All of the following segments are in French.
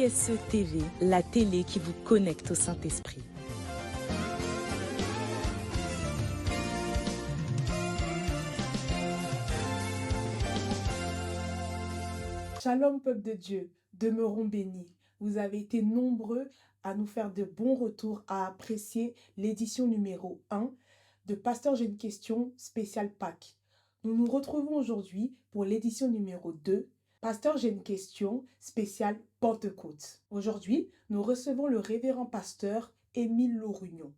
ISE TV, la télé qui vous connecte au Saint-Esprit. Shalom peuple de Dieu, demeurons bénis. Vous avez été nombreux à nous faire de bons retours, à apprécier l'édition numéro 1 de Pasteur J'ai une question spéciale Pâques. Nous nous retrouvons aujourd'hui pour l'édition numéro 2, Pasteur J'ai une question spéciale Pentecôte. Aujourd'hui, nous recevons le révérend pasteur Émile Laurugnon.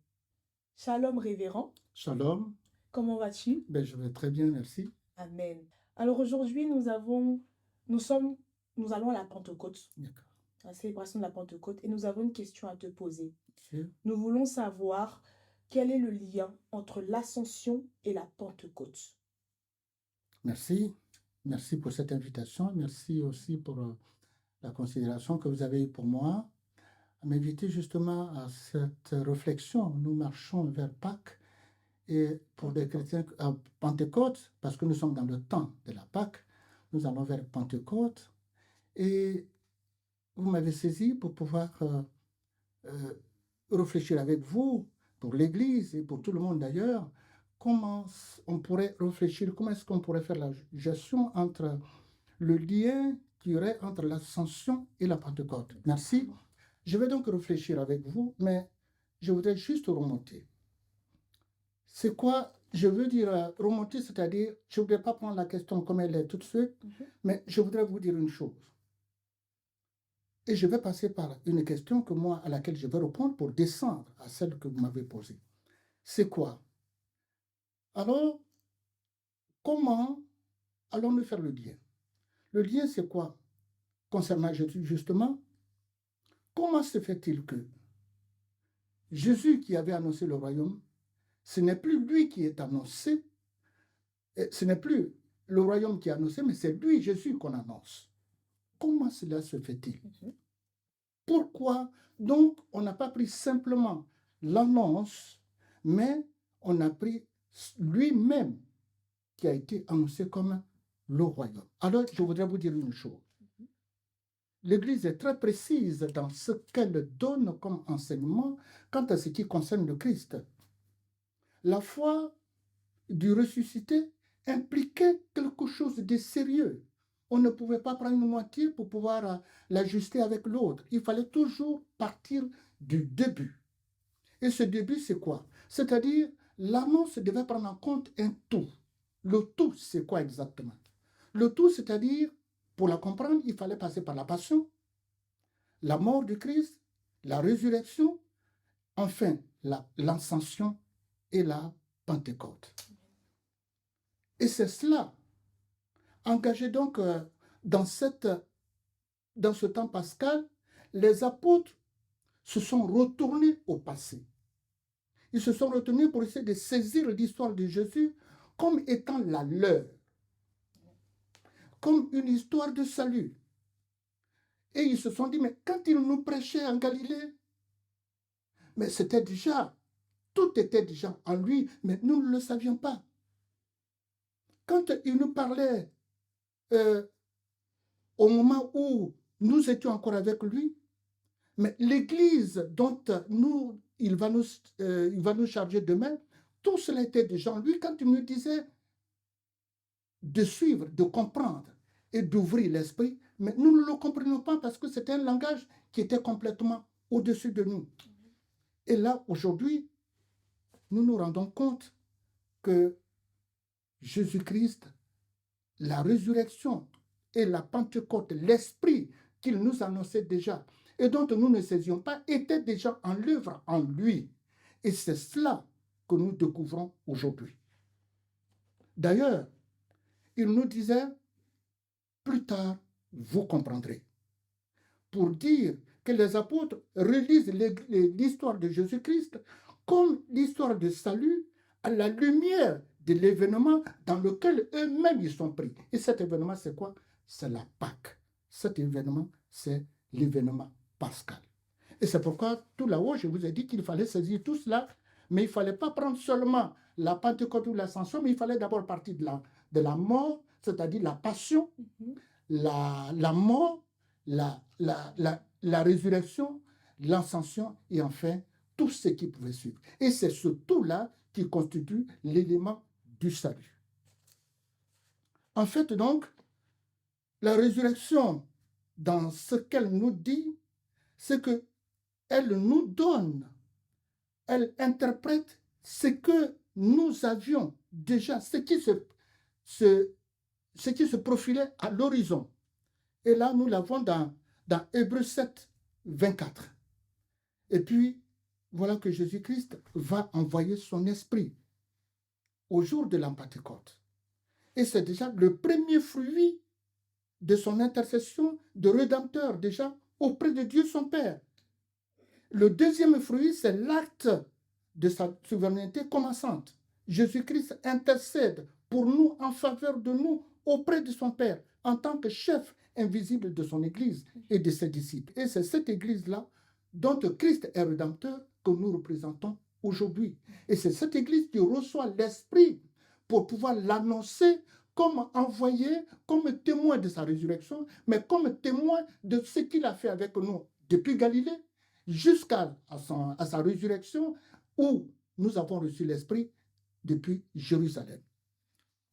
Shalom révérend. Shalom. Comment vas-tu? Je vais très bien, merci. Amen. Alors aujourd'hui, nous allons à la Pentecôte, D'accord. la célébration de la Pentecôte, et nous avons une question à te poser. Okay. Nous voulons savoir quel est le lien entre l'Ascension et la Pentecôte. Merci. Merci pour cette invitation. Merci aussi pour la considération que vous avez eue pour moi, à m'inviter justement à cette réflexion. Nous marchons vers Pâques et pour des chrétiens à Pentecôte, parce que nous sommes dans le temps de la Pâques, nous allons vers Pentecôte. Et vous m'avez saisi pour pouvoir réfléchir avec vous, pour l'Église et pour tout le monde d'ailleurs, comment on pourrait réfléchir, comment est-ce qu'on pourrait faire la gestion entre le lien qu'il y aurait entre l'Ascension et la Pentecôte. Merci. Je vais donc réfléchir avec vous, mais je voudrais juste remonter. C'est quoi? Je veux dire remonter, c'est-à-dire, je ne voudrais pas prendre la question comme elle est tout de suite, mais je voudrais vous dire une chose. Et je vais passer par une question à laquelle je vais répondre pour descendre à celle que vous m'avez posée. C'est quoi? Alors, comment allons-nous faire le lien? Le lien, c'est quoi? Concernant Jésus, justement, comment se fait-il que Jésus qui avait annoncé le royaume, ce n'est plus lui qui est annoncé, ce n'est plus le royaume qui est annoncé, mais c'est lui, Jésus, qu'on annonce. Comment cela se fait-il? Pourquoi donc on n'a pas pris simplement l'annonce, mais on a pris lui-même qui a été annoncé comme le royaume? Alors, je voudrais vous dire une chose. L'Église est très précise dans ce qu'elle donne comme enseignement quant à ce qui concerne le Christ. La foi du ressuscité impliquait quelque chose de sérieux. On ne pouvait pas prendre une moitié pour pouvoir l'ajuster avec l'autre. Il fallait toujours partir du début. Et ce début, c'est quoi? C'est-à-dire, l'annonce devait prendre en compte un tout. Le tout, c'est quoi exactement? Le tout, c'est-à-dire, pour la comprendre, il fallait passer par la passion, la mort du Christ, la résurrection, enfin, l'ascension et la Pentecôte. Et c'est cela. Engagé donc dans ce temps pascal, les apôtres se sont retournés au passé. Ils se sont retournés pour essayer de saisir l'histoire de Jésus comme étant la leur, comme une histoire de salut. Et ils se sont dit, mais quand il nous prêchait en Galilée, mais c'était déjà, tout était déjà en lui, mais nous ne le savions pas. Quand il nous parlait au moment où nous étions encore avec lui, mais l'Église dont il va nous charger demain, tout cela était déjà en lui quand il nous disait de suivre, de comprendre et d'ouvrir l'esprit, mais nous ne le comprenons pas parce que c'était un langage qui était complètement au-dessus de nous. Et là, aujourd'hui, nous nous rendons compte que Jésus-Christ, la résurrection et la Pentecôte, l'esprit qu'il nous annonçait déjà et dont nous ne saisions pas, était déjà en l'œuvre en lui. Et c'est cela que nous découvrons aujourd'hui. D'ailleurs, il nous disait, plus tard, vous comprendrez. Pour dire que les apôtres relisent l'histoire de Jésus-Christ comme l'histoire de salut à la lumière de l'événement dans lequel eux-mêmes ils sont pris. Et cet événement, c'est quoi? C'est la Pâque. Cet événement, c'est l'événement pascal. Et c'est pourquoi, tout là-haut, je vous ai dit qu'il fallait saisir tout cela, mais il ne fallait pas prendre seulement la Pentecôte ou l'Ascension, mais il fallait d'abord partir de la mort, c'est-à-dire la passion, la mort, la résurrection, l'ascension et enfin tout ce qui pouvait suivre. Et c'est ce tout-là qui constitue l'élément du salut. En fait, donc, la résurrection, dans ce qu'elle nous dit, c'est qu'elle nous donne, elle interprète ce que nous avions déjà, ce qui se profilait à l'horizon. Et là, nous l'avons dans Hébreux 7, 24. Et puis, voilà que Jésus-Christ va envoyer son esprit au jour de la Pentecôte. Et c'est déjà le premier fruit de son intercession de Rédempteur, déjà auprès de Dieu son Père. Le deuxième fruit, c'est l'acte de sa souveraineté commençante. Jésus-Christ intercède pour nous, en faveur de nous, auprès de son Père, en tant que chef invisible de son Église et de ses disciples. Et c'est cette Église-là, dont Christ est Rédempteur, que nous représentons aujourd'hui. Et c'est cette Église qui reçoit l'Esprit pour pouvoir l'annoncer comme envoyé, comme témoin de sa résurrection, mais comme témoin de ce qu'il a fait avec nous depuis Galilée jusqu'à sa résurrection, où nous avons reçu l'Esprit depuis Jérusalem.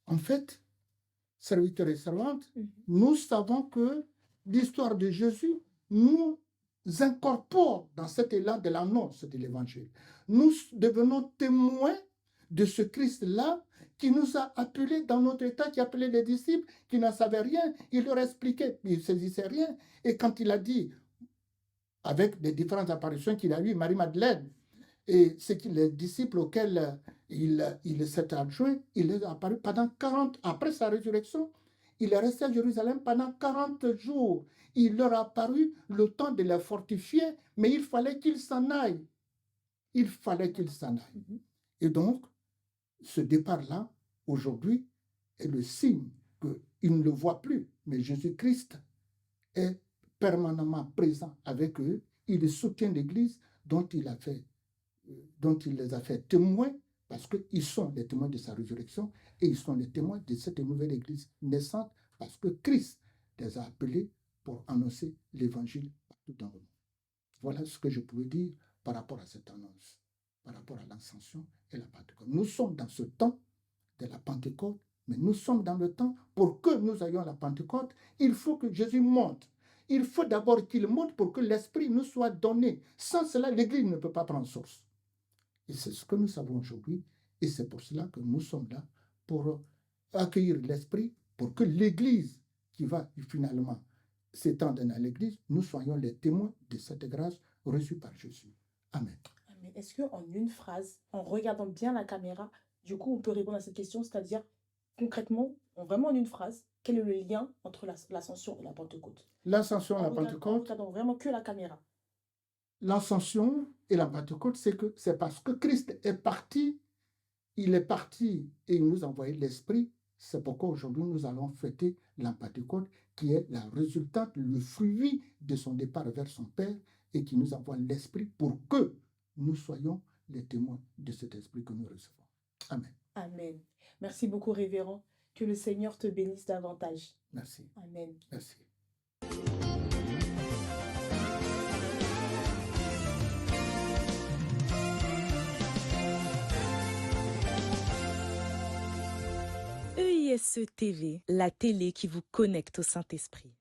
En fait, serviteurs et servantes, nous savons que l'histoire de Jésus nous incorpore dans cet élan de l'annonce de l'Évangile. Nous devenons témoins de ce Christ-là qui nous a appelés dans notre état, qui appelait les disciples, qui n'en savaient rien. Il leur expliquait, ils ne saisissaient rien. Et quand il a dit, avec les différentes apparitions qu'il a eues, Marie-Madeleine, et les disciples auxquels il s'est adjoint, il est apparu pendant 40, après sa résurrection, il est resté à Jérusalem pendant 40 jours. Il leur a apparu le temps de les fortifier, mais il fallait qu'ils s'en aillent. Il fallait qu'ils s'en aillent. Et donc, ce départ-là, aujourd'hui, est le signe qu'ils ne le voient plus. Mais Jésus-Christ est permanemment présent avec eux. Il soutient l'Église dont il les a fait témoins, parce qu'ils sont les témoins de sa résurrection et ils sont les témoins de cette nouvelle Église naissante, parce que Christ les a appelés pour annoncer l'Évangile partout dans le monde. Voilà ce que je pouvais dire par rapport à cette annonce, par rapport à l'ascension et la Pentecôte. Nous sommes dans ce temps de la Pentecôte, mais nous sommes dans le temps, pour que nous ayons la Pentecôte, il faut que Jésus monte. Il faut d'abord qu'il monte pour que l'Esprit nous soit donné. Sans cela, l'Église ne peut pas prendre source. Et c'est ce que nous savons aujourd'hui, et c'est pour cela que nous sommes là, pour accueillir l'Esprit, pour que l'Église, qui va finalement s'étendre dans l'Église, nous soyons les témoins de cette grâce reçue par Jésus. Amen. Amen. Est-ce qu'en une phrase, en regardant bien la caméra, du coup, on peut répondre à cette question, c'est-à-dire, concrètement, vraiment en une phrase, quel est le lien entre l'ascension et la Pentecôte? L'ascension et la En Pentecôte, regardant vraiment que la caméra. l'ascension et la Pentecôte, c'est parce que Christ est parti, il est parti et il nous a envoyé l'Esprit. C'est pourquoi aujourd'hui nous allons fêter la Pentecôte, qui est la résultante, le fruit de son départ vers son Père, et qui nous envoie l'Esprit pour que nous soyons les témoins de cet Esprit que nous recevons. Amen. Amen. Merci beaucoup, révérend. Que le Seigneur te bénisse davantage. Merci. Amen. Merci. EISE TV, la télé qui vous connecte au Saint-Esprit.